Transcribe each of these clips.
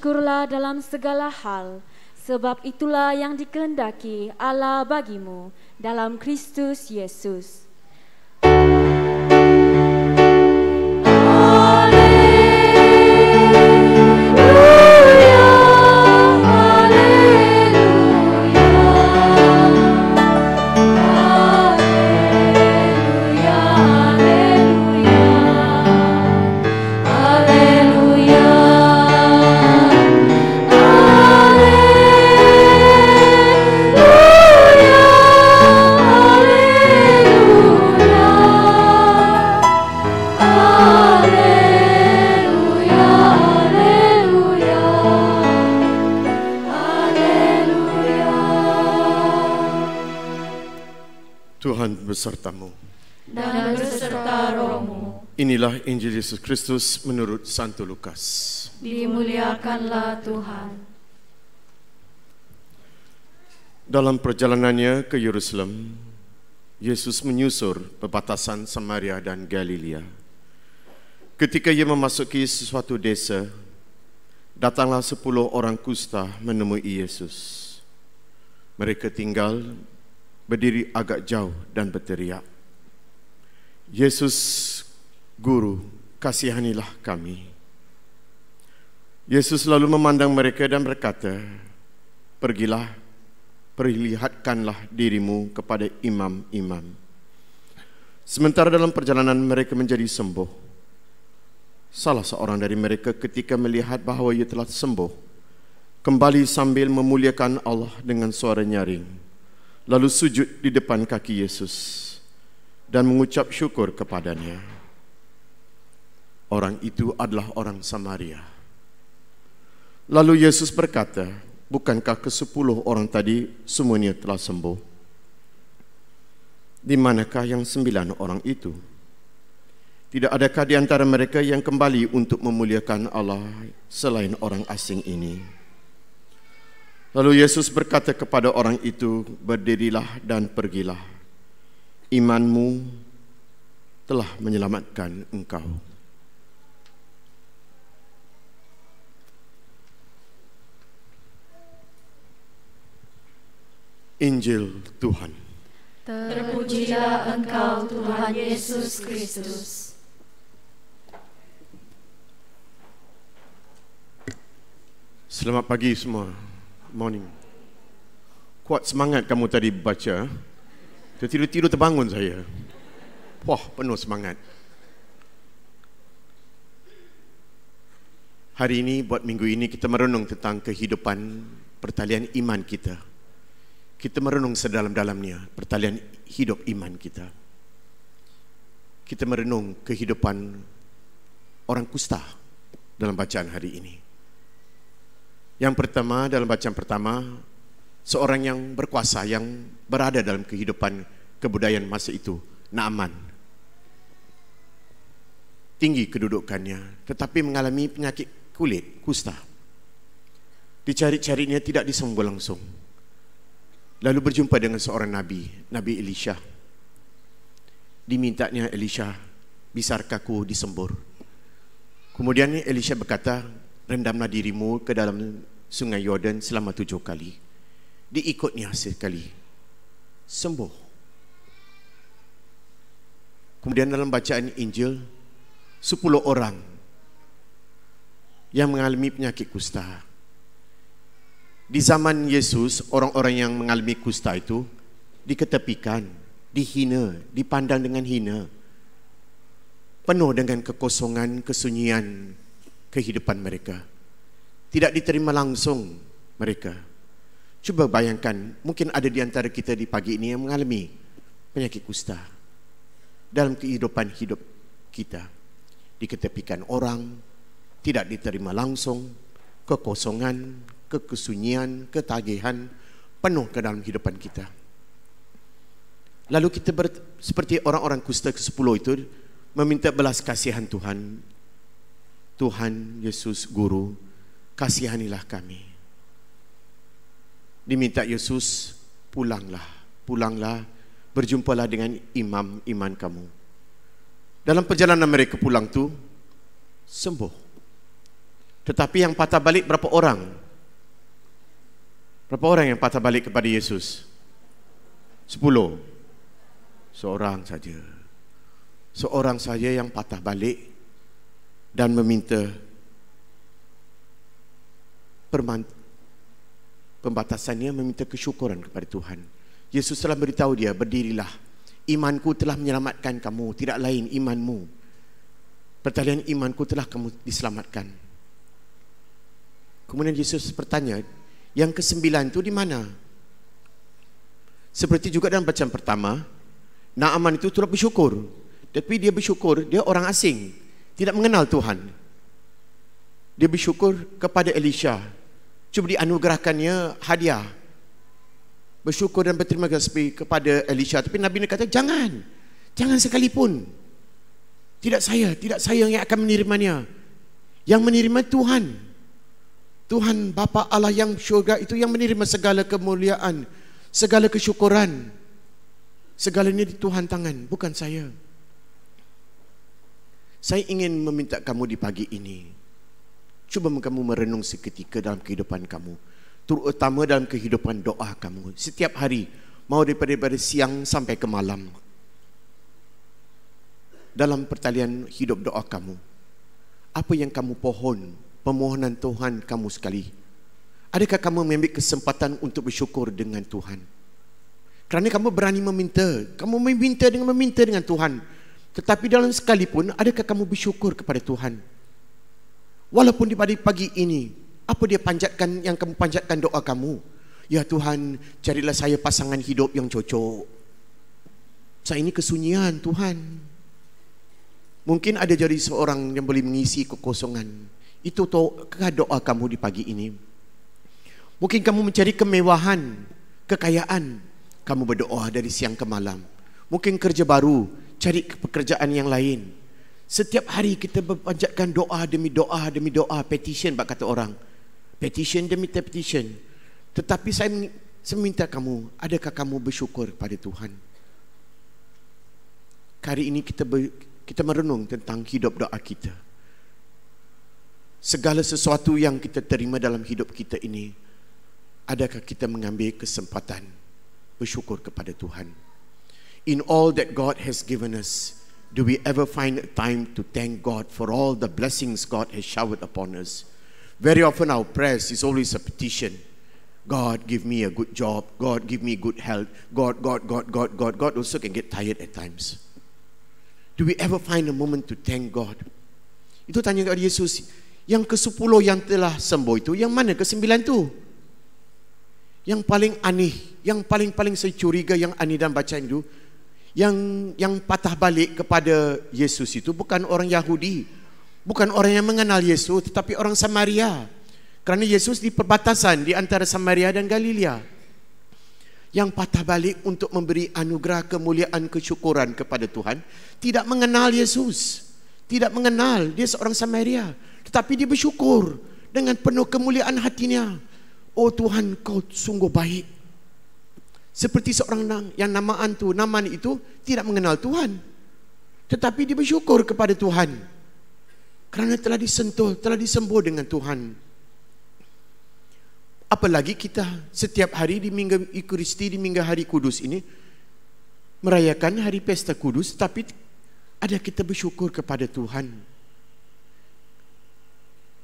bersyukurlah dalam segala hal, sebab itulah yang dikehendaki Allah bagimu dalam Kristus Yesus. Tuhan besertamu. Dan beserta rohmu. Inilah Injil Yesus Kristus menurut Santo Lukas. Dimuliakanlah Tuhan. Dalam perjalanannya ke Yerusalem, Yesus menyusur perbatasan Samaria dan Galilea. Ketika ia memasuki sesuatu desa, datanglah 10 orang kusta menemui Yesus. Mereka tinggal berdiri agak jauh dan berteriak, "Yesus, Guru, kasihanilah kami." Yesus lalu memandang mereka dan berkata, "Pergilah, perlihatkanlah dirimu kepada imam-imam." Sementara dalam perjalanan mereka menjadi sembuh, salah seorang dari mereka ketika melihat bahawa ia telah sembuh, kembali sambil memuliakan Allah dengan suara nyaring, lalu sujud di depan kaki Yesus dan mengucap syukur kepadanya. Orang itu adalah orang Samaria. Lalu Yesus berkata, "Bukankah ke-10 orang tadi semuanya telah sembuh? Di manakah yang 9 orang itu? Tidak adakah di antara mereka yang kembali untuk memuliakan Allah selain orang asing ini?" Lalu Yesus berkata kepada orang itu, "Berdirilah dan pergilah. Imanmu telah menyelamatkan engkau." Injil Tuhan. Terpujilah Engkau Tuhan Yesus Kristus. Selamat pagi semua. Morning. Kuat semangat kamu tadi baca. Tidur-tidur terbangun saya. Wah, penuh semangat. Hari ini, buat minggu ini, kita merenung tentang kehidupan pertalian iman kita. Kita merenung sedalam-dalamnya pertalian hidup iman kita. Kita merenung kehidupan orang kusta dalam bacaan hari ini. Yang pertama, dalam bacaan pertama, seorang yang berkuasa yang berada dalam kehidupan kebudayaan masa itu, Naaman. Tinggi kedudukannya, tetapi mengalami penyakit kulit, kusta. Dicari-carinya tidak disembuh langsung. Lalu berjumpa dengan seorang Nabi, Nabi Elisha. Dimintanya Elisha, "Bisarkah aku disembur?" Kemudian Elisha berkata, "Rendamlah dirimu ke dalam sungai Yordan selama 7 kali. Diikutnya sekali, sembuh." Kemudian dalam bacaan Injil, 10 orang yang mengalami penyakit kusta. Di zaman Yesus, orang-orang yang mengalami kusta itu diketepikan, dihina, dipandang dengan hina, penuh dengan kekosongan, kesunyian kehidupan mereka. Tidak diterima langsung mereka. Cuba bayangkan, mungkin ada di antara kita di pagi ini yang mengalami penyakit kusta. Dalam kehidupan hidup kita, diketepikan orang, tidak diterima langsung, kekosongan, kesunyian, ketagihan, penuh ke dalam kehidupan kita. Lalu kita seperti orang-orang kusta ke-10 itu, meminta belas kasihan Tuhan. "Tuhan Yesus Guru, kasihanilah kami." Diminta Yesus, pulanglah, berjumpalah dengan imam iman kamu. Dalam perjalanan mereka pulang tu, sembuh. Tetapi yang patah balik berapa orang? Berapa orang yang patah balik kepada Yesus? 10. Seorang saja. Seorang saja yang patah balik dan meminta pembatasannya, meminta kesyukuran kepada Tuhan. Yesus telah beritahu dia, berdirilah, imanku telah menyelamatkan kamu, tidak lain imanmu. Pertalian imanku telah kamu diselamatkan. Kemudian Yesus bertanya, yang ke-9 itu di mana? Seperti juga dalam bacaan pertama, Naaman itu turut bersyukur. Tapi dia bersyukur, dia orang asing, tidak mengenal Tuhan. Dia bersyukur kepada Elisha, cuba dianugerahkannya hadiah. Bersyukur dan berterima kasih kepada Elisha. Tapi Nabi kata, jangan sekalipun. Tidak saya yang akan menerimanya. Yang menerima Tuhan. Tuhan Bapa Allah yang syurga itu yang menerima segala kemuliaan, segala kesyukuran. Segalanya di Tuhan tangan, bukan saya. Saya ingin meminta kamu di pagi ini, cuba kamu merenung seketika dalam kehidupan kamu, terutama dalam kehidupan doa kamu. Setiap hari, mau daripada siang sampai ke malam, dalam pertalian hidup doa kamu, apa yang kamu permohonan Tuhan kamu sekali, adakah kamu mengambil kesempatan untuk bersyukur dengan Tuhan? Kerana kamu berani meminta dengan Tuhan. Tetapi dalam sekalipun, adakah kamu bersyukur kepada Tuhan? Walaupun di pagi ini, apa dia panjatkan, yang kamu panjatkan doa kamu? Ya Tuhan, carilah saya pasangan hidup yang cocok. Saya ini kesunyian Tuhan. Mungkin ada jadi seorang yang boleh mengisi kekosongan. Itu doa kamu di pagi ini. Mungkin kamu mencari kemewahan, kekayaan. Kamu berdoa dari siang ke malam. Mungkin kerja baru, cari pekerjaan yang lain. Setiap hari kita berpanjatkan doa demi doa, petition kata orang. Petition demi petition. Tetapi saya minta kamu, adakah kamu bersyukur pada Tuhan? Hari ini kita merenung tentang hidup doa kita. Segala sesuatu yang kita terima dalam hidup kita ini, adakah kita mengambil kesempatan bersyukur kepada Tuhan? In all that God has given us, do we ever find time to thank God for all the blessings God has showered upon us? Very often our prayers is always a petition. God, give me a good job. God, give me good health. God also can get tired at times. Do we ever find a moment to thank God? Itu tanya kepada Yesus, yang ke-10 yang telah sembuh itu, yang mana ke-9 tu? Yang paling aneh, yang paling saya curiga yang aneh dalam bacaan itu, yang patah balik kepada Yesus itu bukan orang Yahudi, bukan orang yang mengenal Yesus, tetapi orang Samaria. Kerana Yesus di perbatasan di antara Samaria dan Galilea. Yang patah balik untuk memberi anugerah, kemuliaan, kesyukuran kepada Tuhan, tidak mengenal Yesus, tidak mengenal, dia seorang Samaria, tetapi dia bersyukur dengan penuh kemuliaan hatinya. Oh Tuhan, kau sungguh baik. Seperti seorang yang Naaman itu tidak mengenal Tuhan, tetapi dia bersyukur kepada Tuhan kerana telah disentuh, telah disembuh dengan Tuhan. Apalagi kita setiap hari di Minggu Ekaristi, di Minggu Hari Kudus ini, merayakan Hari Pesta Kudus, tapi ada kita bersyukur kepada Tuhan.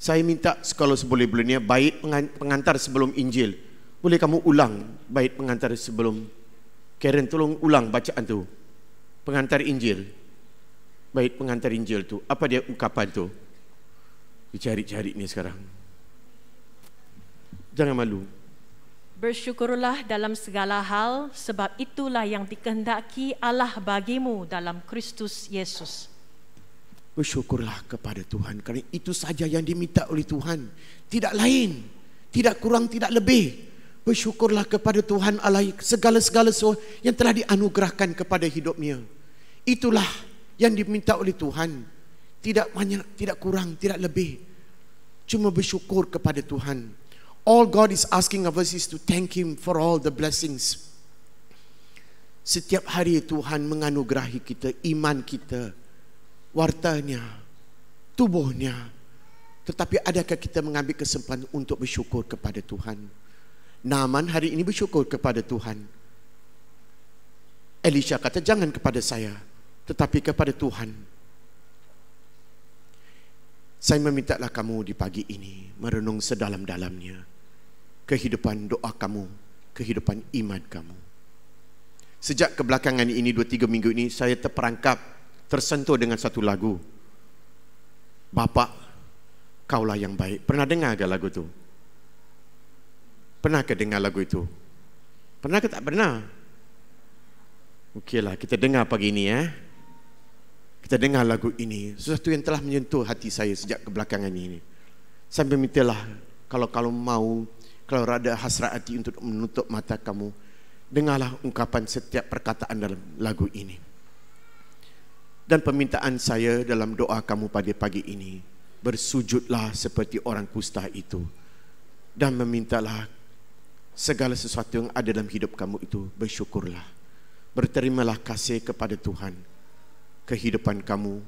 Saya minta kalau seboleh-bolehnya bait pengantar sebelum Injil. Boleh kamu ulang bait pengantar sebelum. Karen, tolong ulang bacaan tu. Pengantar Injil. Bait pengantar Injil tu. Apa dia ungkapan tu? Dicari-cari ni sekarang. Jangan malu. Bersyukurlah dalam segala hal, sebab itulah yang dikehendaki Allah bagimu dalam Kristus Yesus. Bersyukurlah kepada Tuhan, kerana itu saja yang diminta oleh Tuhan, tidak lain, tidak kurang, tidak lebih. Bersyukurlah kepada Tuhan Allah segala-segala yang telah dianugerahkan kepada hidupnya. Itulah yang diminta oleh Tuhan, tidak banyak, tidak kurang, tidak lebih. Cuma bersyukur kepada Tuhan. All God is asking of us is to thank Him for all the blessings. Setiap hari Tuhan menganugerahi kita, iman kita, wartanya, tubuhnya. Tetapi adakah kita mengambil kesempatan untuk bersyukur kepada Tuhan? Naaman hari ini bersyukur kepada Tuhan. Elisha kata, jangan kepada saya, tetapi kepada Tuhan. Saya memintalah kamu di pagi ini merenung sedalam-dalamnya kehidupan doa kamu, kehidupan iman kamu. Sejak kebelakangan ini 2-3 minggu ini, saya terperangkap, tersentuh dengan satu lagu. Bapa, kaulah yang baik. Pernah dengar ke lagu itu? Pernah ke dengar lagu itu? Pernah ke tak pernah? Okeylah, kita dengar pagi ini ya. Kita dengar lagu ini, sesuatu yang telah menyentuh hati saya sejak kebelakangan ini. Saya memintalah, kalau mau, kalau ada hasrat hati untuk menutup mata kamu, dengarlah ungkapan setiap perkataan dalam lagu ini. Dan permintaan saya dalam doa kamu pada pagi ini, bersujudlah seperti orang kusta itu, dan memintalah segala sesuatu yang ada dalam hidup kamu itu, bersyukurlah. Berterimalah kasih kepada Tuhan. Kehidupan kamu,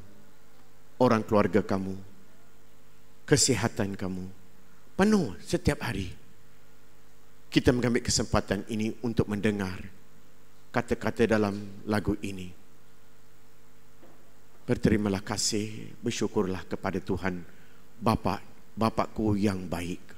orang keluarga kamu, kesihatan kamu, penuh setiap hari. Kita mengambil kesempatan ini untuk mendengar kata-kata dalam lagu ini. Berterimalah kasih, bersyukurlah kepada Tuhan, Bapakku yang baik.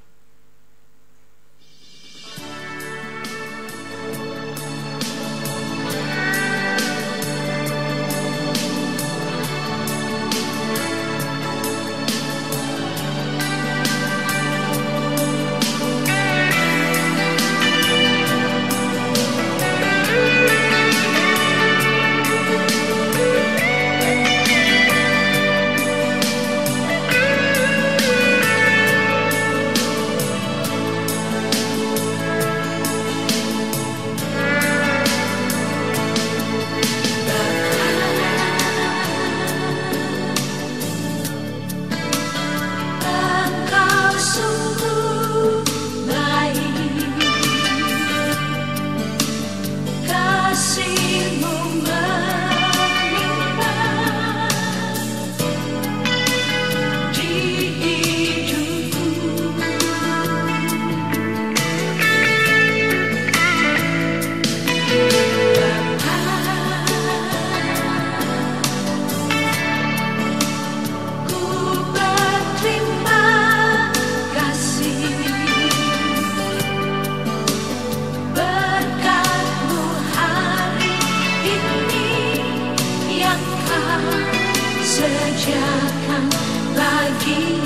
Sejak lagi